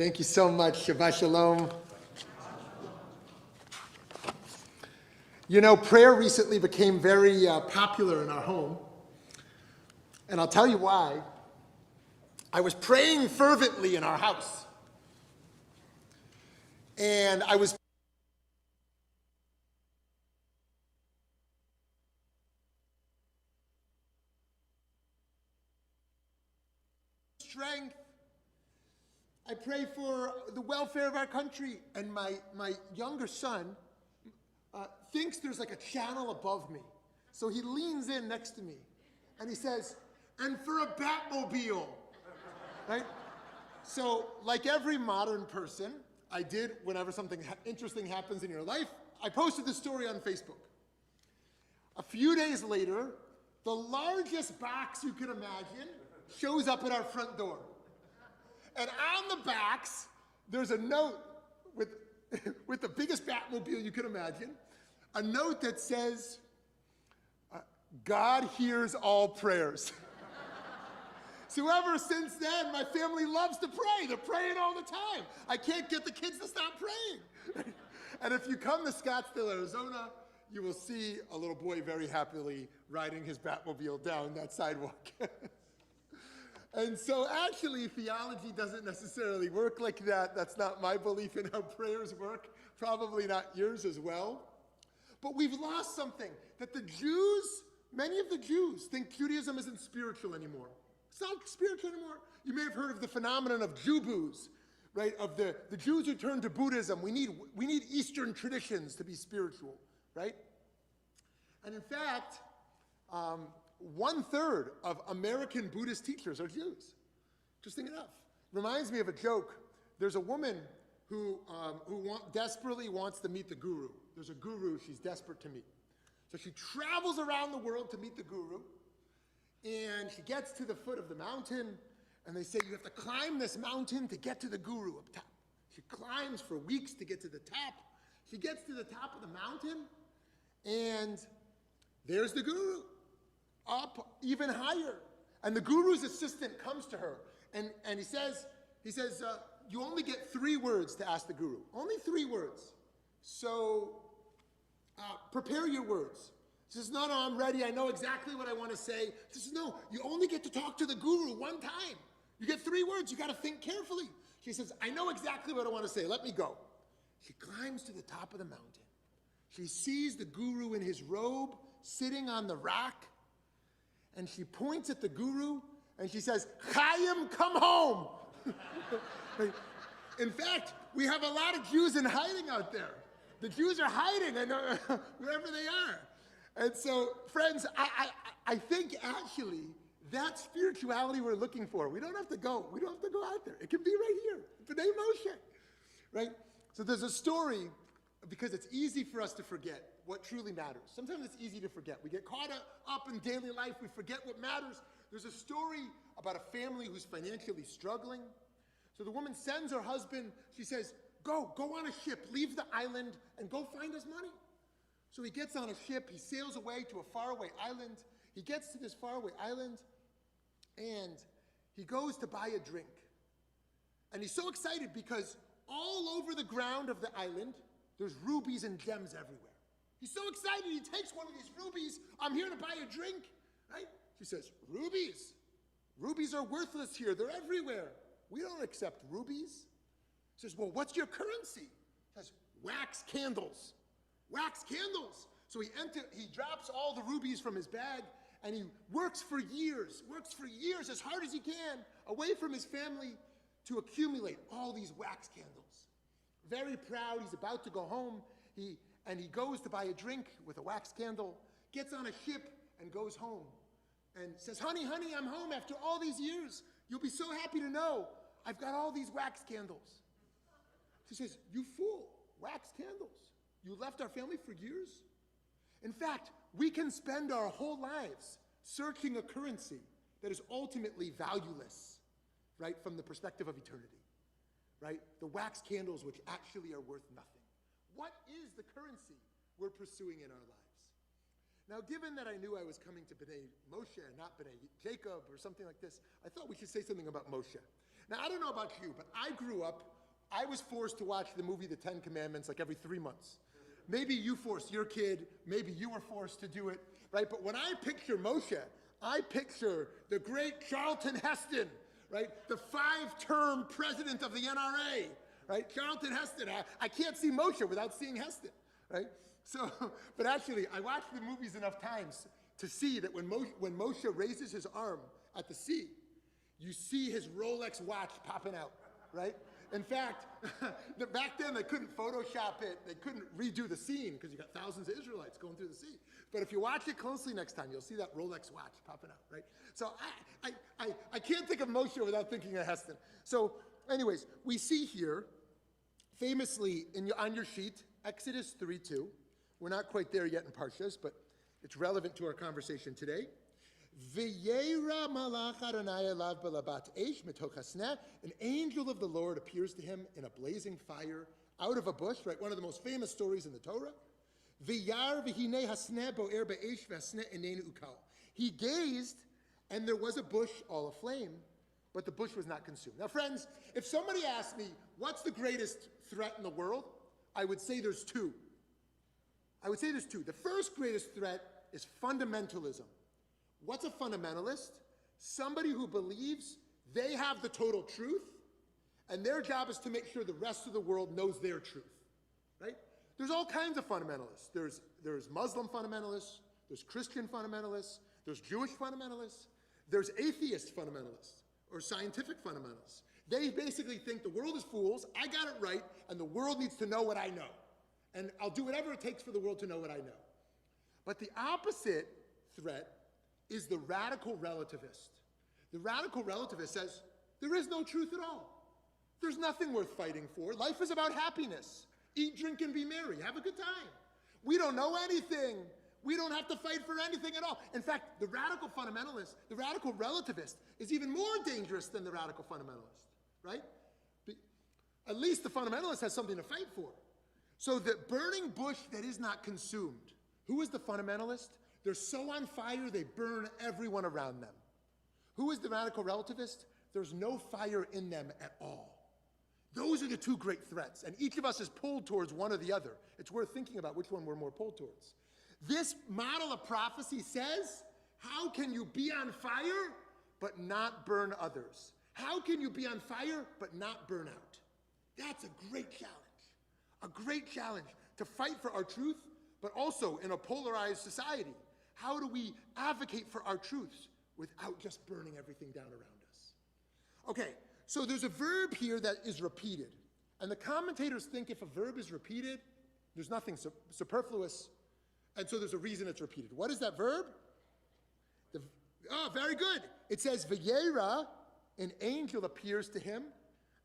Thank you so much. Shabbat Shalom. You know, prayer recently became very popular in our home. And I'll tell you why. I was praying fervently in our house. And I was strength. I pray for the welfare of our country. And my younger son thinks there's like a channel above me. So he leans in next to me and he says, and for a Batmobile, right? So like every modern person, I did, whenever something interesting happens in your life, I posted the story on Facebook. A few days later, the largest box you could imagine shows up at our front door. And on the box, there's a note with the biggest Batmobile you could imagine, a note that says, God hears all prayers. So ever since then, my family loves to pray. They're praying all the time. I can't get the kids to stop praying. And if you come to Scottsdale, Arizona, you will see a little boy very happily riding his Batmobile down that sidewalk. And so actually, theology doesn't necessarily work like that. That's not my belief in how prayers work. Probably not yours as well. But we've lost something, that the Jews, many of the Jews think Judaism isn't spiritual anymore. It's not spiritual anymore. You may have heard of the phenomenon of Jew-boos, right? Of the Jews who turn to Buddhism. We need Eastern traditions to be spiritual, right? And in fact, 1/3 of American Buddhist teachers are Jews. Interesting enough. Reminds me of a joke. There's a woman who desperately wants to meet the guru. There's a guru she's desperate to meet. So she travels around the world to meet the guru, and she gets to the foot of the mountain, and they say, you have to climb this mountain to get to the guru up top. She climbs for weeks to get to the top. She gets to the top of the mountain, and there's the guru, up even higher. And the guru's assistant comes to her, and he says, you only get 3 words to ask the guru. Only 3 words. So prepare your words. She says, no, I'm ready. I know exactly what I want to say. She says, no, you only get to talk to the guru one time. You get 3 words. You got to think carefully. She says, I know exactly what I want to say. Let me go. She climbs to the top of the mountain. She sees the guru in his robe sitting on the rock, and she points at the guru, and she says, Chaim, come home. In fact, we have a lot of Jews in hiding out there. The Jews are hiding wherever they are. And so, friends, I think actually that spirituality we're looking for, we don't have to go out there. It can be right here, B'nai Moshe, right? So there's a story, because it's easy for us to forget what truly matters. Sometimes it's easy to forget. We get caught up in daily life. We forget what matters. There's a story about a family who's financially struggling. So the woman sends her husband. She says, go on a ship, leave the island, and go find us money. So he gets on a ship. He sails away to a faraway island. He gets to this faraway island, and he goes to buy a drink. And he's so excited because all over the ground of the island, there's rubies and gems everywhere. He's so excited, he takes one of these rubies. I'm here to buy a drink, right? She says, rubies? Rubies are worthless here. They're everywhere. We don't accept rubies. He says, well, what's your currency? He says, wax candles. Wax candles. So he drops all the rubies from his bag, and he works for years as hard as he can, away from his family, to accumulate all these wax candles. Very proud, he's about to go home. He goes to buy a drink with a wax candle, gets on a ship, and goes home. And says, honey, I'm home after all these years. You'll be so happy to know I've got all these wax candles. She says, you fool, wax candles. You left our family for years? In fact, we can spend our whole lives searching a currency that is ultimately valueless, right, from the perspective of eternity, right? The wax candles which actually are worth nothing. What is the currency we're pursuing in our lives? Now, given that I knew I was coming to B'nai Moshe and not B'nai Jacob or something like this, I thought we should say something about Moshe. Now, I don't know about you, but I grew up, I was forced to watch the movie The Ten Commandments like every 3 months. Maybe you forced your kid, maybe you were forced to do it, right? But when I picture Moshe, I picture the great Charlton Heston, right? The 5-term president of the NRA, right? Charlton Heston. I can't see Moshe without seeing Heston, right? So, but actually, I watched the movies enough times to see that when Moshe raises his arm at the sea, you see his Rolex watch popping out, right? In fact, back then they couldn't Photoshop it, they couldn't redo the scene because you got thousands of Israelites going through the sea. But if you watch it closely next time, you'll see that Rolex watch popping out, right? So I can't think of Moshe without thinking of Heston. So anyways, we see here, famously on your sheet, Exodus 3:2. We're not quite there yet in Parshas, but it's relevant to our conversation today. V'yera malach Adonai elav belabat eish mitoch hasneh. An angel of the Lord appears to him in a blazing fire out of a bush, right? One of the most famous stories in the Torah. V'yar v'hinei hasneh bo'er be'eish v'hasneh einenu ukal. He gazed, and there was a bush all aflame, but the bush was not consumed. Now, friends, if somebody asked me, what's the greatest threat in the world? I would say there's two. The first greatest threat is fundamentalism. What's a fundamentalist? Somebody who believes they have the total truth, and their job is to make sure the rest of the world knows their truth, right? There's all kinds of fundamentalists. There's Muslim fundamentalists, there's Christian fundamentalists, there's Jewish fundamentalists, there's atheist fundamentalists, or scientific fundamentalists. They basically think the world is fools, I got it right, and the world needs to know what I know. And I'll do whatever it takes for the world to know what I know. But the opposite threat is the radical relativist. The radical relativist says, there is no truth at all. There's nothing worth fighting for. Life is about happiness. Eat, drink, and be merry. Have a good time. We don't know anything. We don't have to fight for anything at all. In fact, the radical fundamentalist, the radical relativist, is even more dangerous than the radical fundamentalist, right? At least the fundamentalist has something to fight for. So the burning bush that is not consumed, who is the fundamentalist? They're so on fire, they burn everyone around them. Who is the radical relativist? There's no fire in them at all. Those are the two great threats, and each of us is pulled towards one or the other. It's worth thinking about which one we're more pulled towards. This model of prophecy says, how can you be on fire but not burn others? How can you be on fire but not burn out? That's a great challenge. A great challenge to fight for our truth, but also in a polarized society. How do we advocate for our truths without just burning everything down around us? Okay, so there's a verb here that is repeated. And the commentators think if a verb is repeated, there's nothing superfluous, and so there's a reason it's repeated. What is that verb? Very good. It says, V'yera, an angel appears to him,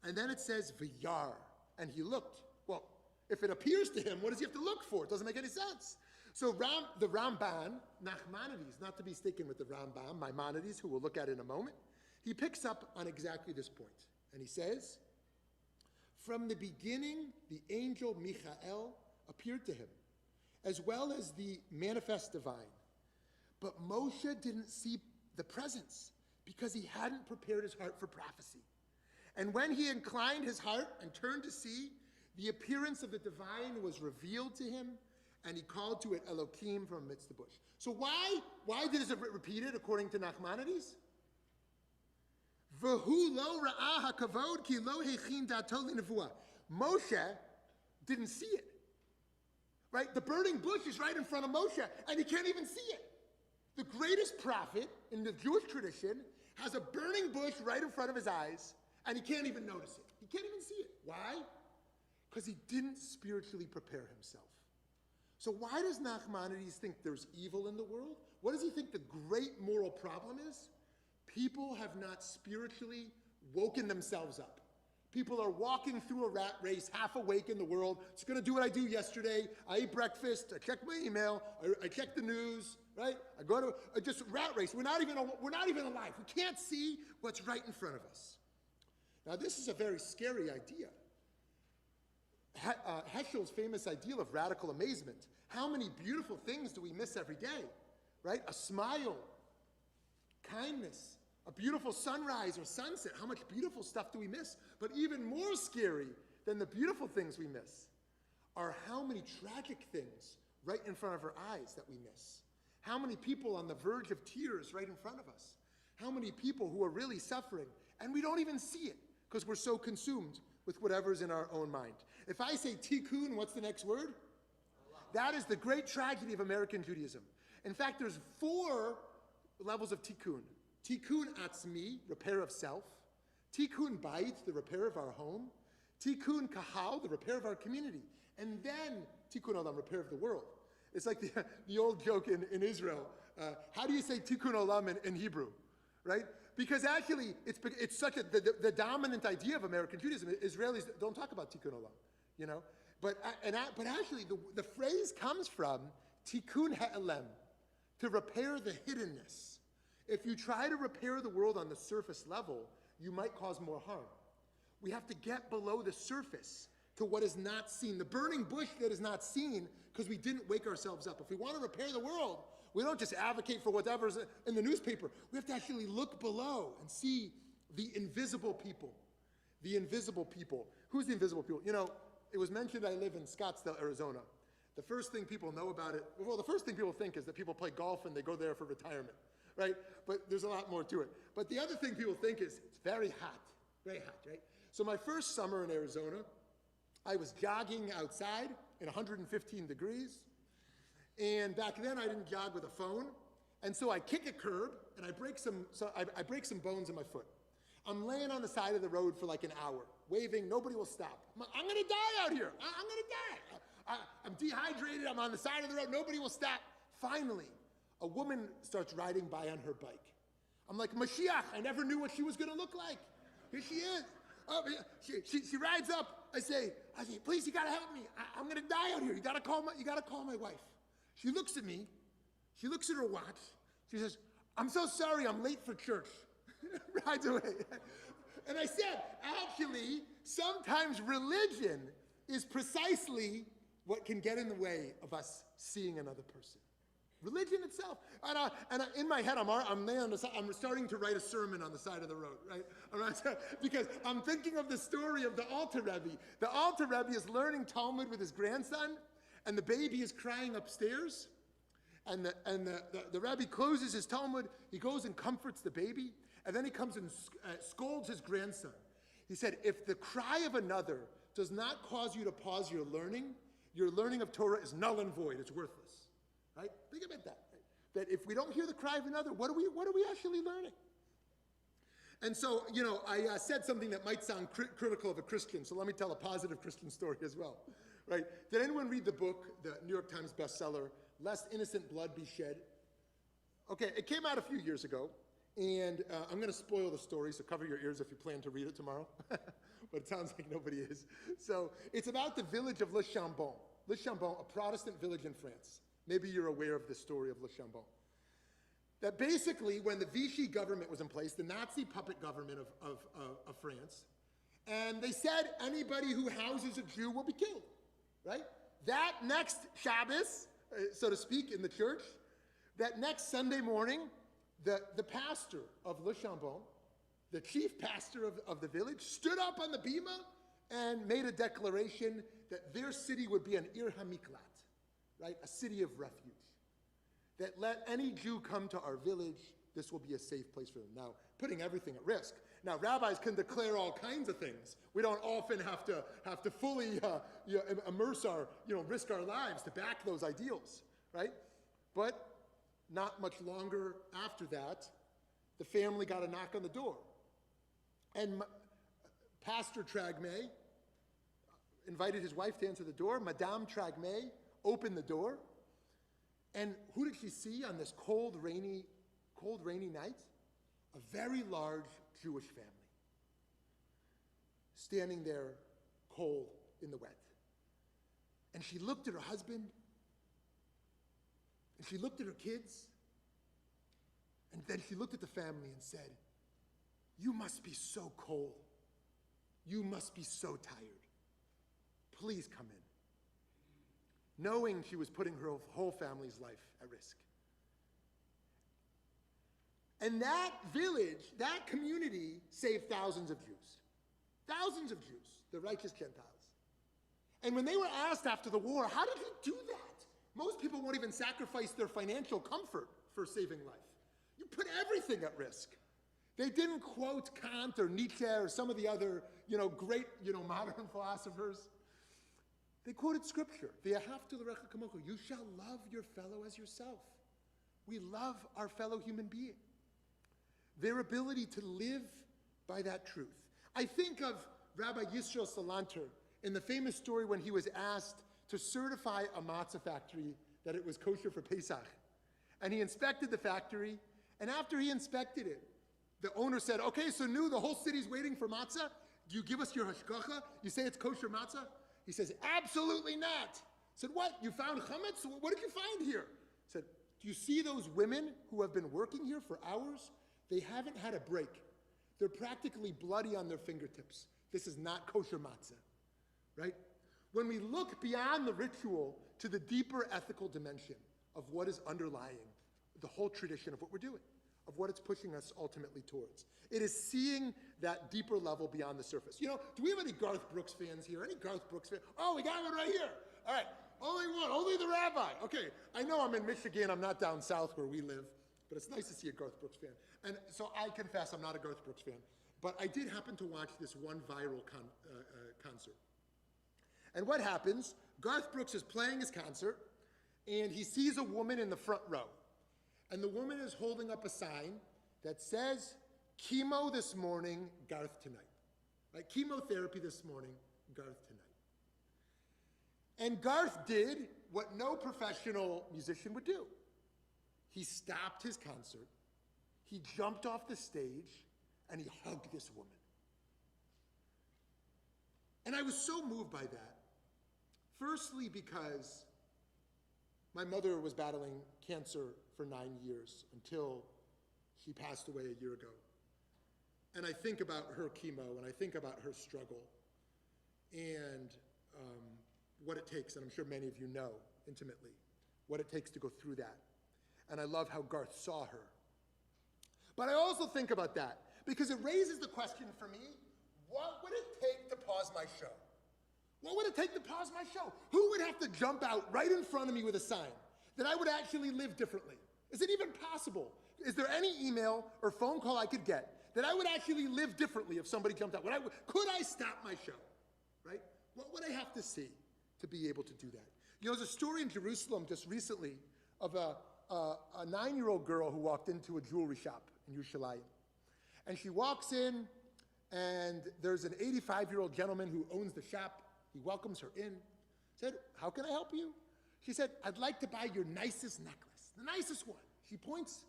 and then it says, V'yar, and he looked. Well, if it appears to him, what does he have to look for? It doesn't make any sense. So the Ramban, Nachmanides, not to be mistaken with the Rambam, Maimonides, who we'll look at in a moment, he picks up on exactly this point. And he says, from the beginning, the angel Michael appeared to him, as well as the manifest divine. But Moshe didn't see the presence because he hadn't prepared his heart for prophecy. And when he inclined his heart and turned to see, the appearance of the divine was revealed to him, and he called to it Elohim from amidst the bush. So why is it repeated according to Nachmanides? V'hu lo ra'ah hakavod ki lo hechin dato l'nevuah. Moshe didn't see it. Right? The burning bush is right in front of Moshe, and he can't even see it. The greatest prophet in the Jewish tradition has a burning bush right in front of his eyes, and he can't even notice it. He can't even see it. Why? Because he didn't spiritually prepare himself. So why does Nachmanides think there's evil in the world? What does he think the great moral problem is? People have not spiritually woken themselves up. People are walking through a rat race, half awake in the world. It's going to do what I do yesterday. I eat breakfast. I check my email. I check the news. Right? I go to just rat race. We're not even alive. We can't see what's right in front of us. Now, this is a very scary idea. Heschel's famous ideal of radical amazement. How many beautiful things do we miss every day? Right? A smile, kindness, A beautiful sunrise or sunset. How much beautiful stuff do we miss? But even more scary than the beautiful things we miss are how many tragic things right in front of our eyes that we miss. How many people on the verge of tears right in front of us. How many people who are really suffering, and we don't even see it because we're so consumed with whatever's in our own mind. If I say tikkun, what's the next word? That is the great tragedy of American Judaism. In fact, there's 4 levels of tikkun. Tikkun atzmi, repair of self. Tikkun bayit, the repair of our home. Tikkun kahal, the repair of our community. And then tikkun olam, repair of the world. It's like the old joke in Israel. How do you say tikkun olam in Hebrew? Right? Because actually, it's such the dominant idea of American Judaism. Israelis don't talk about tikkun olam, you know. But actually, the phrase comes from tikkun ha'elem, to repair the hiddenness. If you try to repair the world on the surface level, you might cause more harm. We have to get below the surface to what is not seen, the burning bush that is not seen, because we didn't wake ourselves up. If we want to repair the world, we don't just advocate for whatever's in the newspaper. We have to actually look below and see the invisible people. The invisible people. Who's the invisible people? You know, it was mentioned I live in Scottsdale, Arizona. The first thing people know about it, well, the first thing people think is that people play golf and they go there for retirement, right? But there's a lot more to it. But the other thing people think is it's very hot, right? So my first summer in Arizona, I was jogging outside in 115 degrees. And back then I didn't jog with a phone. And so I kick a curb and I break some bones in my foot. I'm laying on the side of the road for like an hour, waving, nobody will stop. I'm gonna die out here, I'm gonna die. I'm dehydrated, I'm on the side of the road, nobody will stop. Finally, a woman starts riding by on her bike. I'm like, Mashiach, I never knew what she was gonna look like. Here she is. She rides up. I say, please, you gotta help me. I'm gonna die out here. You gotta call my wife. She looks at me. She looks at her watch. She says, I'm so sorry, I'm late for church. Rides away. And I said, actually, sometimes religion is precisely what can get in the way of us seeing another person. Religion itself. And in my head, I'm starting to write a sermon on the side of the road, right? Because I'm thinking of the story of the Alter Rebbe. The Alter Rebbe is learning Talmud with his grandson, and the baby is crying upstairs. And the Rebbe closes his Talmud, he goes and comforts the baby, and then he comes and scolds his grandson. He said, if the cry of another does not cause you to pause your learning of Torah is null and void, it's worthless. Right? Think about that. Right? That if we don't hear the cry of another, what are we actually learning? And so, you know, I said something that might sound critical of a Christian, so let me tell a positive Christian story as well. Right? Did anyone read the book, the New York Times bestseller, Lest Innocent Blood Be Shed? Okay, it came out a few years ago, and I'm going to spoil the story, so cover your ears if you plan to read it tomorrow. But it sounds like nobody is. So it's about the village of Le Chambon. Le Chambon, a Protestant village in France. Maybe you're aware of the story of Le Chambon. That basically, when the Vichy government was in place, the Nazi puppet government of France, and they said anybody who houses a Jew will be killed, right? That next Shabbos, so to speak, in the church, that next Sunday morning, the pastor of Le Chambon, the chief pastor of the village, stood up on the bima and made a declaration that their city would be an Ir HaMiklat, right? A city of refuge. That let any Jew come to our village, this will be a safe place for them. Now, putting everything at risk. Now, rabbis can declare all kinds of things. We don't often have to fully risk our lives to back those ideals, right? But not much longer after that, the family got a knock on the door. And Pastor Tragme invited his wife to answer the door. Madame Tragme opened the door. And who did she see on this cold, rainy night? A very large Jewish family. Standing there cold in the wet. And she looked at her husband. And she looked at her kids. And then she looked at the family and said, "You must be so cold. You must be so tired. Please come in." Knowing she was putting her whole family's life at risk. And that village, that community, saved thousands of Jews. Thousands of Jews, the righteous Gentiles. And when they were asked after the war, how did he do that? Most people won't even sacrifice their financial comfort for saving life. You put everything at risk. They didn't quote Kant or Nietzsche or some of the other, great, modern philosophers. They quoted scripture. You shall love your fellow as yourself. We love our fellow human being. Their ability to live by that truth. I think of Rabbi Yisrael Salanter in the famous story when he was asked to certify a matzah factory that it was kosher for Pesach. And he inspected the factory, and after he inspected it, the owner said, okay, so now the whole city's waiting for matzah. Do you give us your hashgacha? You say it's kosher matzah? He says, absolutely not. I said, what? You found chametz? What did you find here? He said, do you see those women who have been working here for hours? They haven't had a break. They're practically bloody on their fingertips. This is not kosher matzah, right? When we look beyond the ritual to the deeper ethical dimension of what is underlying the whole tradition of what we're doing, of what it's pushing us ultimately towards. It is seeing that deeper level beyond the surface. Do we have any Garth Brooks fans here? Any Garth Brooks fans? Oh, we got one right here. All right, only one, only the rabbi. Okay, I know I'm in Michigan, I'm not down south where we live, but it's nice to see a Garth Brooks fan. And so I confess I'm not a Garth Brooks fan, but I did happen to watch this one viral concert. And what happens, Garth Brooks is playing his concert, and he sees a woman in the front row. And the woman is holding up a sign that says, chemo this morning, Garth tonight. Right? Chemotherapy this morning, Garth tonight. And Garth did what no professional musician would do. He stopped his concert, he jumped off the stage, and he hugged this woman. And I was so moved by that. Firstly, because my mother was battling cancer for 9 years until she passed away a year ago. And I think about her chemo, and I think about her struggle, and what it takes, and I'm sure many of you know intimately, what it takes to go through that. And I love how Garth saw her. But I also think about that, because it raises the question for me, what would it take to pause my show? What would it take to pause my show? Who would have to jump out right in front of me with a sign that I would actually live differently? Is it even possible? Is there any email or phone call I could get that I would actually live differently if somebody jumped out? Could I stop my show, right? What would I have to see to be able to do that? There's a story in Jerusalem just recently of a 9-year-old girl who walked into a jewelry shop in Yerushalayim. And she walks in, and there's an 85-year-old gentleman who owns the shop. He welcomes her in, said, how can I help you? She said, I'd like to buy your nicest necklace, the nicest one. She points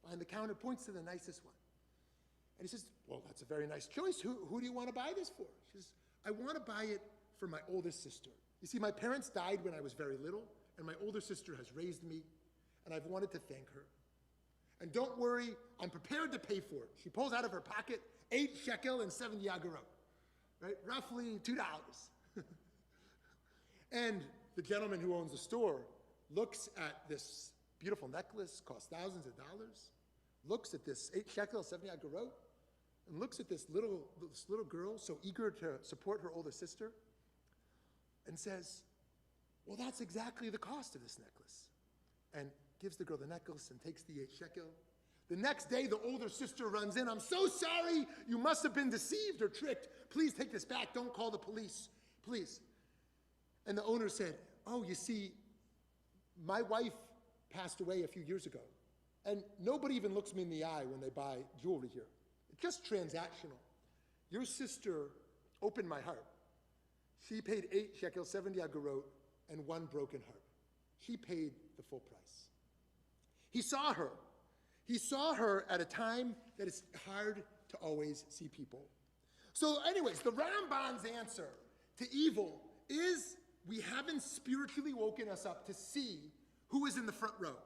behind the counter, points to the nicest one. And he says, well, that's a very nice choice. Who do you want to buy this for? She says, I want to buy it for my oldest sister. You see, my parents died when I was very little, and my older sister has raised me, and I've wanted to thank her. And don't worry, I'm prepared to pay for it. She pulls out of her pocket 8 shekel and 7 yagarot, right? Roughly $2. And the gentleman who owns the store looks at this beautiful necklace, costs thousands of dollars, looks at this 8 shekel, 7 yagarot, and looks at this little girl so eager to support her older sister, and says, well, that's exactly the cost of this necklace. And gives the girl the necklace and takes the 8 shekel. The next day, the older sister runs in. I'm so sorry. You must have been deceived or tricked. Please take this back. Don't call the police, please. And the owner said, oh, you see, my wife passed away a few years ago. And nobody even looks me in the eye when they buy jewelry here. It's just transactional. Your sister opened my heart. She paid 8 shekel, 7 yagarot, and 1 broken heart. She paid the full price. He saw her. He saw her at a time that it's hard to always see people. So anyways, the Ramban's answer to evil is we haven't spiritually woken us up to see who is in the front row,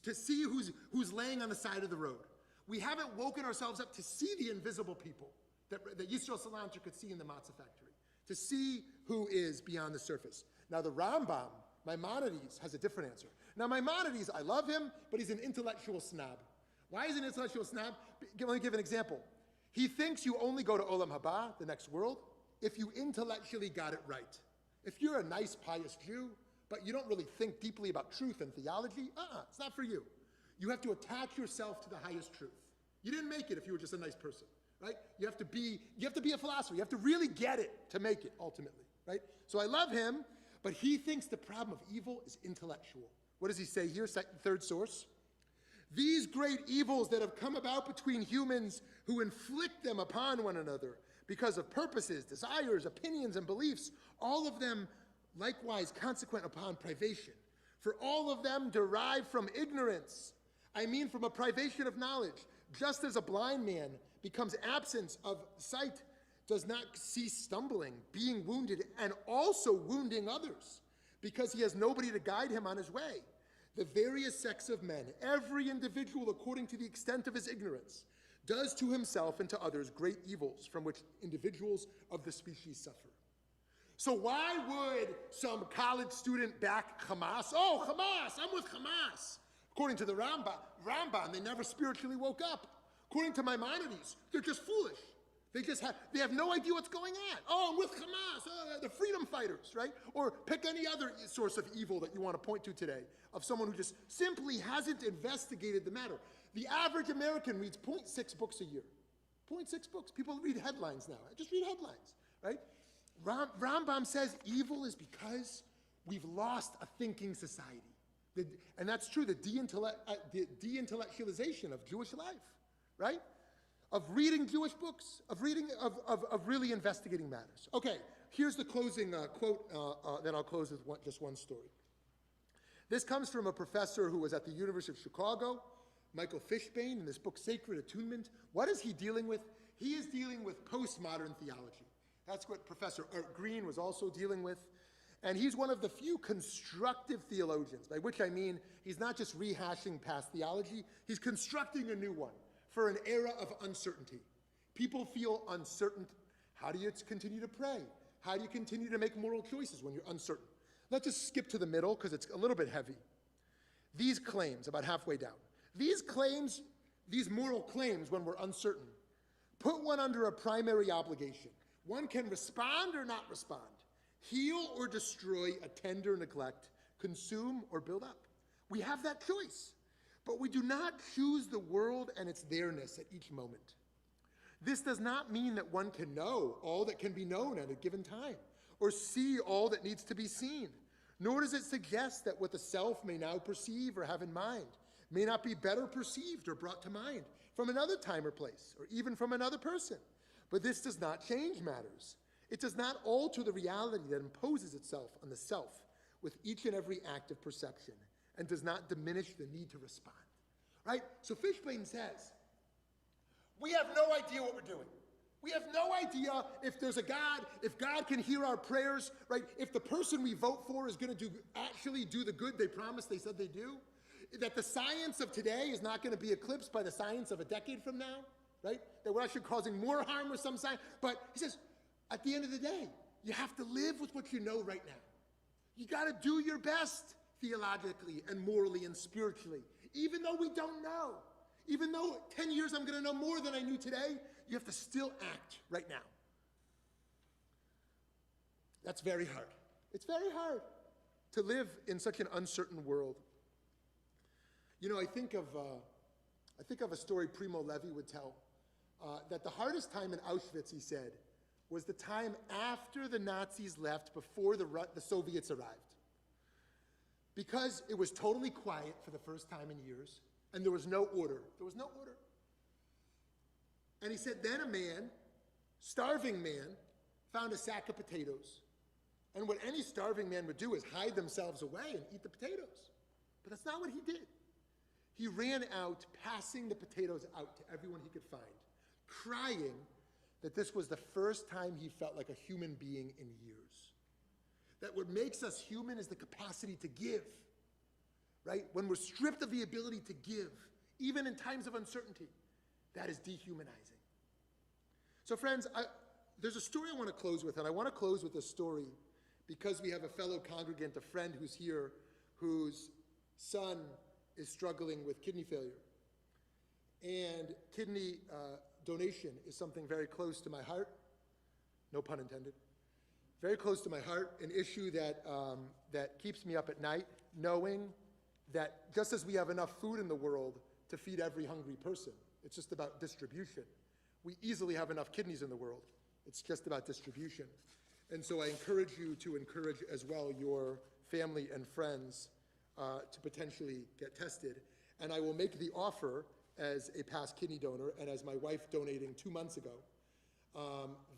to see who's laying on the side of the road. We haven't woken ourselves up to see the invisible people that Yisrael Salanter could see in the matzah factory, to see who is beyond the surface. Now the Rambam, Maimonides, has a different answer. Now Maimonides, I love him, but he's an intellectual snob. Why is he an intellectual snob? Let me give an example. He thinks you only go to Olam Haba, the next world, if you intellectually got it right. If you're a nice, pious Jew, but you don't really think deeply about truth and theology, it's not for you. You have to attach yourself to the highest truth. You didn't make it if you were just a nice person, right? You have to be a philosopher. You have to really get it to make it, ultimately, right? So I love him, but he thinks the problem of evil is intellectual. What does he say here? Third source. These great evils that have come about between humans who inflict them upon one another because of purposes, desires, opinions, and beliefs, all of them likewise consequent upon privation. For all of them derive from ignorance. I mean from a privation of knowledge. Just as a blind man becomes absent of sight, does not cease stumbling, being wounded, and also wounding others, because he has nobody to guide him on his way. The various sects of men, every individual according to the extent of his ignorance, does to himself and to others great evils from which individuals of the species suffer. So why would some college student back Hamas? Oh, Hamas, I'm with Hamas. According to the Rambam, they never spiritually woke up. According to Maimonides, they're just foolish. They have no idea what's going on. Oh, I'm with Hamas, the freedom fighters, right? Or pick any other source of evil that you want to point to today, of someone who just simply hasn't investigated the matter. The average American reads 0.6 books a year. 0.6 books. People read headlines now. Just read headlines, right? Rambam says evil is because we've lost a thinking society. And that's true, the de-intellectualization of Jewish life, right? Of reading Jewish books, of really investigating matters. Okay, here's the closing quote, then I'll close with just one story. This comes from a professor who was at the University of Chicago, Michael Fishbane, in this book, Sacred Attunement. What is he dealing with? He is dealing with postmodern theology. That's what Professor Art Green was also dealing with. And he's one of the few constructive theologians, by which I mean he's not just rehashing past theology, he's constructing a new one for an era of uncertainty. People feel uncertain. How do you continue to pray? How do you continue to make moral choices when you're uncertain? Let's just skip to the middle because it's a little bit heavy. These claims, about halfway down, these moral claims when we're uncertain, put one under a primary obligation. One can respond or not respond, heal or destroy, attend or neglect, consume or build up. We have that choice, but we do not choose the world and its there-ness at each moment. This does not mean that one can know all that can be known at a given time, or see all that needs to be seen, nor does it suggest that what the self may now perceive or have in mind may not be better perceived or brought to mind from another time or place, or even from another person. But this does not change matters. It does not alter the reality that imposes itself on the self with each and every act of perception, and does not diminish the need to respond. Right? So Fishbane says, we have no idea what we're doing. We have no idea if there's a God, if God can hear our prayers, right? If the person we vote for is going to actually do the good they promised they said they do. That the science of today is not going to be eclipsed by the science of a decade from now, right? That we're actually causing more harm with some science. But he says, at the end of the day, you have to live with what you know right now. You got to do your best theologically and morally and spiritually, even though we don't know. Even though 10 years I'm going to know more than I knew today, you have to still act right now. That's very hard. It's very hard to live in such an uncertain world. You know, I think of a story Primo Levi would tell, that the hardest time in Auschwitz, he said, was the time after the Nazis left, before the Soviets arrived. Because it was totally quiet for the first time in years, and there was no order. There was no order. And he said, then a man, starving man, found a sack of potatoes. And what any starving man would do is hide themselves away and eat the potatoes. But that's not what he did. He ran out, passing the potatoes out to everyone he could find, crying that this was the first time he felt like a human being in years. That what makes us human is the capacity to give, right? When we're stripped of the ability to give, even in times of uncertainty, that is dehumanizing. So friends, there's a story I want to close with, and I want to close with a story because we have a fellow congregant, a friend who's here, whose son is struggling with kidney failure. And kidney donation is something very close to my heart, no pun intended. Very close to my heart, an issue that, that keeps me up at night, knowing that just as we have enough food in the world to feed every hungry person, it's just about distribution. We easily have enough kidneys in the world. It's just about distribution. And so I encourage you to encourage as well your family and friends to potentially get tested. And I will make the offer as a past kidney donor and as my wife donating 2 months ago,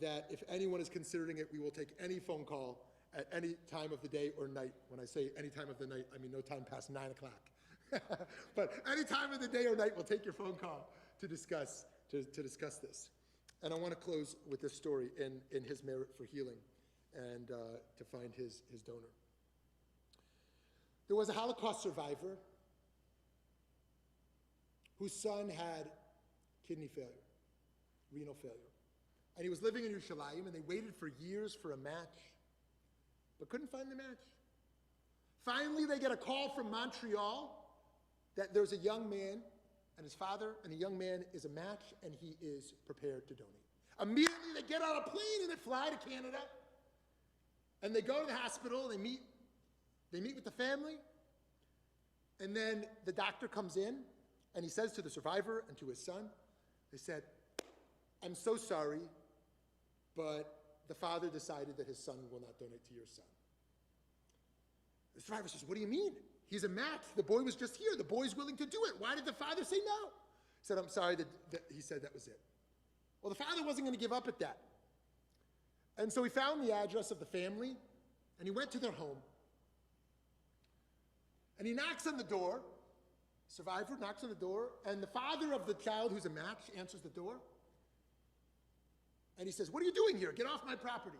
that if anyone is considering it, we will take any phone call at any time of the day or night. When I say any time of the night, I mean no time past 9 o'clock. But any time of the day or night, we'll take your phone call to discuss this. And I want to close with this story in his merit for healing and to find his donor. There was a Holocaust survivor whose son had kidney failure, renal failure. And he was living in Yerushalayim, and they waited for years for a match, but couldn't find the match. Finally, they get a call from Montreal that there's a young man and his father, and the young man is a match, and he is prepared to donate. Immediately, they get on a plane and they fly to Canada, and they go to the hospital, they meet with the family, and then the doctor comes in, and he says to the survivor and to his son, they said, "I'm so sorry, but the father decided that his son will not donate to your son." The survivor says, "What do you mean? He's a match. The boy was just here. The boy's willing to do it. Why did the father say no?" He said, "I'm sorry," he said that was it. Well, the father wasn't going to give up at that. And so he found the address of the family, and he went to their home. And he knocks on the door. Survivor knocks on the door, and the father of the child who's a match answers the door. And he says, "What are you doing here? Get off my property."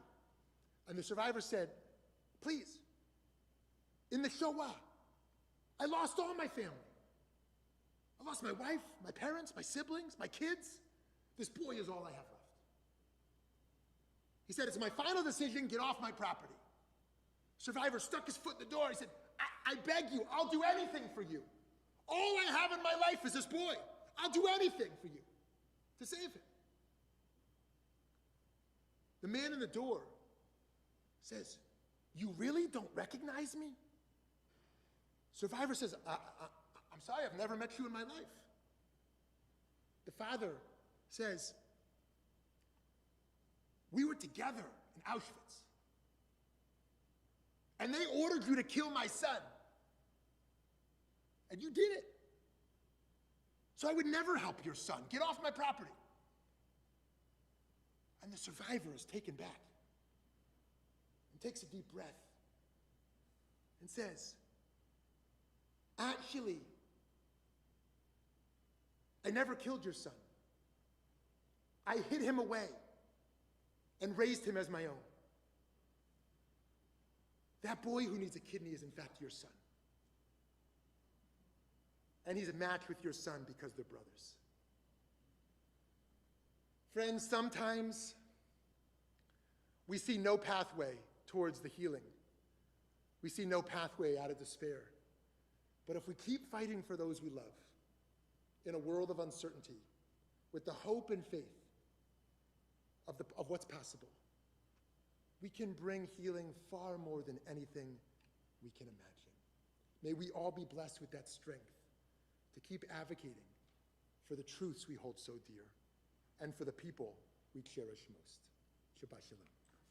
And the survivor said, "Please, in the Shoah, I lost all my family. I lost my wife, my parents, my siblings, my kids. This boy is all I have left." He said, "It's my final decision. Get off my property." Survivor stuck his foot in the door. He said, I beg you, I'll do anything for you. All I have in my life is this boy. I'll do anything for you to save him." The man in the door says, "You really don't recognize me?" Survivor says, I'm sorry, I've never met you in my life." The father says, "We were together in Auschwitz, and they ordered you to kill my son. And you did it. So I would never help your son. Get off my property." And the survivor is taken back and takes a deep breath and says, "Actually, I never killed your son. I hid him away and raised him as my own. That boy who needs a kidney is in fact your son. And he's a match with your son because they're brothers." Friends, sometimes we see no pathway towards the healing. We see no pathway out of despair. But if we keep fighting for those we love in a world of uncertainty, with the hope and faith of what's possible, we can bring healing far more than anything we can imagine. May we all be blessed with that strength to keep advocating for the truths we hold so dear and for the people we cherish most. Shabbat Shalom.